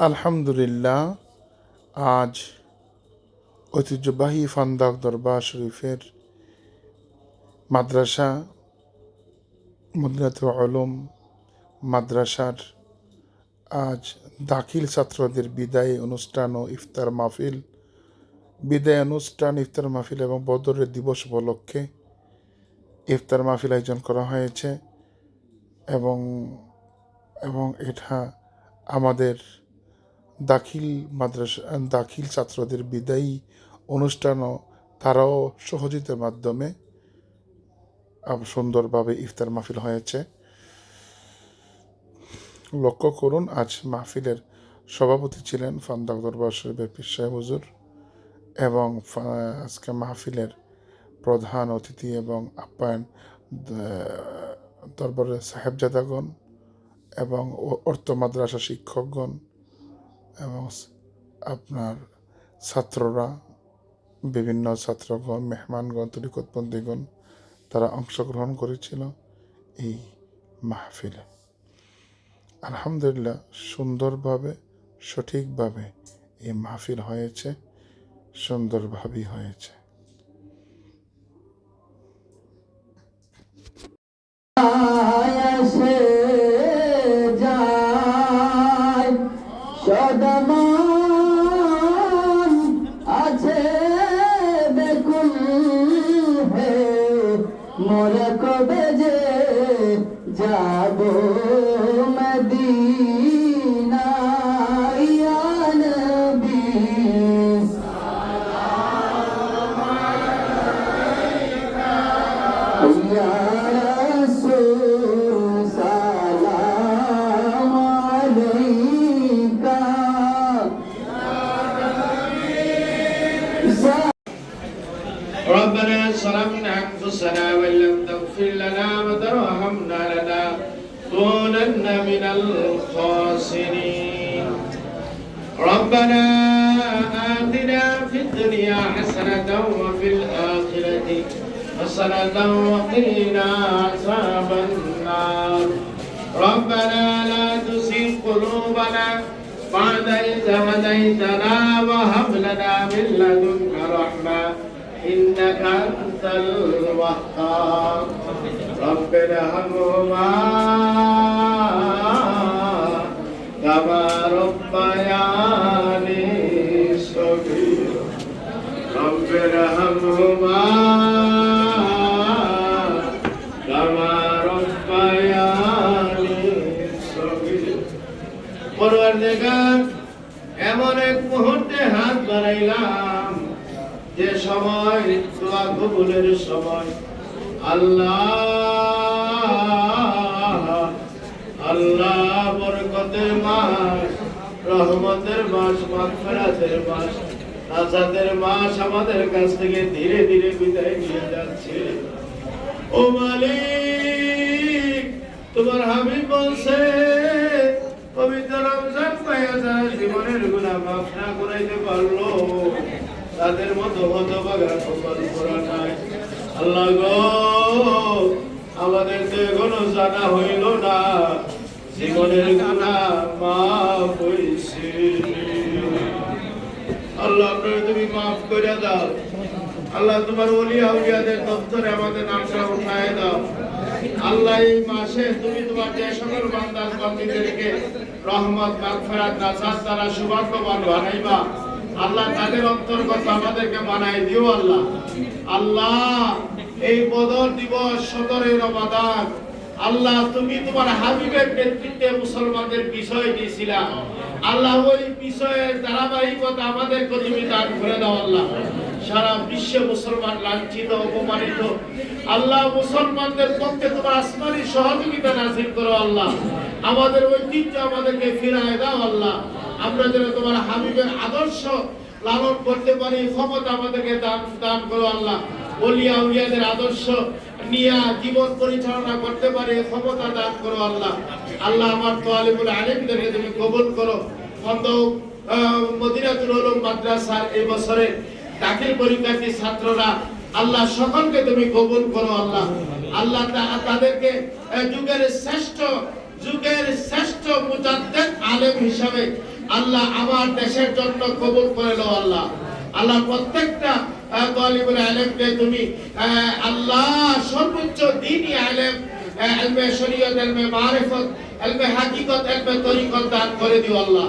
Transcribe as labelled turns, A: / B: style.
A: আলহামদুলিল্লাহ, আজ ঐতিহ্যবাহী ফান্দাক দরবার শরীফের মাদ্রাসা মদিনাতুল উলুম মাদ্রাসার আজ দাখিল ছাত্রদের বিদায় অনুষ্ঠান ও ইফতার মাহফিল ইফতার মাহফিল এবং বদরের দিবস উপলক্ষে ইফতার মাহফিল আয়োজন করা হয়েছে এবং এবং এটা আমাদের দাখিল ছাত্রদের বিদায়ী অনুষ্ঠানও তারাও সহযোগিতার মাধ্যমে সুন্দরভাবে ইফতার মাহফিল হয়েছে। লক্ষ্য করুন, আজ মাহফিলের সভাপতি ছিলেন ফান্দাক দরবার শরীফের পীর সাহেব হুজুর এবং আজকে মাহফিলের প্রধান অতিথি এবং আপ্যায়ন দরবারের সাহেবজাদাগণ এবং অর্থ মাদ্রাসা শিক্ষকগণ এবং আপনার ছাত্ররা, বিভিন্ন ছাত্রগণ, মেহমানগণ, তরিকতবন্দীগণ তারা অংশগ্রহণ করেছিল এই মাহফিলে। আলহামদুলিল্লাহ, সুন্দরভাবে সঠিকভাবে এই মাহফিল হয়েছে, সুন্দরভাবেই হয়েছে।
B: মোরা কবে যে যাব মদিনা ইয়া নবী সালাম আলাইকা ইয়া রাসূল সালাম আলাইকা
C: ربنا ظلمنا أنفسنا وإن لم تغفر لنا وترحمنا لنكونن من الخاسرين. ربنا آتنا في الدنيا حسنة وفي الآخرة حسنة وقنا عذاب النار. ربنا لا تزغ قلوبنا بعد إذ هديتنا وهب لنا من لدنك رحمة إنك أنت الوهاب. رب ارحمهما كما ربياني صغيرا. رب ارحمهما كما ربياني صغيرا. পরওয়ারদিগার, এমন এক মুহূর্তে হাত বাড়াইলাম যে সময় দোয়া কবুলের সময়। আল্লাহ আল্লাহ, বরকতের মাস, রহমতের মাস, মাগফিরাতের মাস, নাজাতের মাস আমাদের কাছ থেকে ধীরে ধীরে বিদায় নিয়ে যাচ্ছে। ও মালিক, তোমার হাবিব বলছে পবিত্র রমজান পাইয়া যারা জীবনের গুনাহ মাফ না করাইতে পারলো তাদের মতো হতভাগা কপাল পোড়া নাই। আল্লাহ গো, আমাদের তো এখনো জানা হইল না জীবনের গুনাহ মাফ হইছে। আল্লাহ, আপনারা তুমি মাফ করে দাও। আল্লাহ, তোমার ওলি আউলিয়াদের দপ্তরে আমাদের নামটা উঠায় দাও। আল্লাহ, এই মাসে তুমি তোমার যে সকল বান্দা বান্দীদেরকে রহমত, মাগফিরাত, নাজাত দ্বারা সৌভাগ্যবান বানাইবা, আল্লাহ তাদের অন্তর্গত আমাদেরকে বানাই দিও। আল্লাহ আল্লাহ, এই বদর দিবস 17 রমাদান, আল্লাহ তুমি তোমার হাবিবের নেতৃত্বে মুসলমানদের বিষয় দিয়েছিলা। আল্লাহ, ওই বিষয়ের ধারাবাহিকতা আমাদেরকে তুমি দান করে দাও। আল্লাহ, সারা বিশ্বে মুসলমান লাঞ্ছিত, অপমানিত, আল্লাহ মুসলমানদের পক্ষে তোমার আসমানি সহযোগিতা নাযিল করো। আল্লাহ, আমাদের ঐতিহ্য আমাদেরকে ফিরায় দাও। আল্লাহ, আমরা যেন তোমার হাবিবের আদর্শ লালন করতে পারি, ক্ষমতা আমাদেরকে দান করো। আল্লাহ, ওলিয়া উলিয়াদের আদর্শ নিয়ে জীবন পরিচালনা করতে পারি, ক্ষমতা দান করো। আল্লাহ আল্লাহ, আমার তালিবুল আলিমদেরকে তুমি কবুল করো। মদিনাতুল উলুম মাদ্রাসার এই বছরে দাখিল পরীক্ষার্থী ছাত্ররা, আল্লাহ সকলকে তুমি কবুল করো। আল্লাহ আল্লাহ তাদেরকে যুগের শ্রেষ্ঠ মুজাদ্দিদ আলেম হিসাবে আল্লাহ আমার দেশের জন্য কবুল করে নাও আল্লাহ। আল্লাহ প্রত্যেকটা তালিবুল ইলমকে তুমি আল্লাহ সর্বোচ্চ দ্বীনি ইলম, ইলমে শরীয়ত, ইলমে মারিফত, ইলমে হাকিকত, ইলমে তরিকত দান করে দিও আল্লাহ।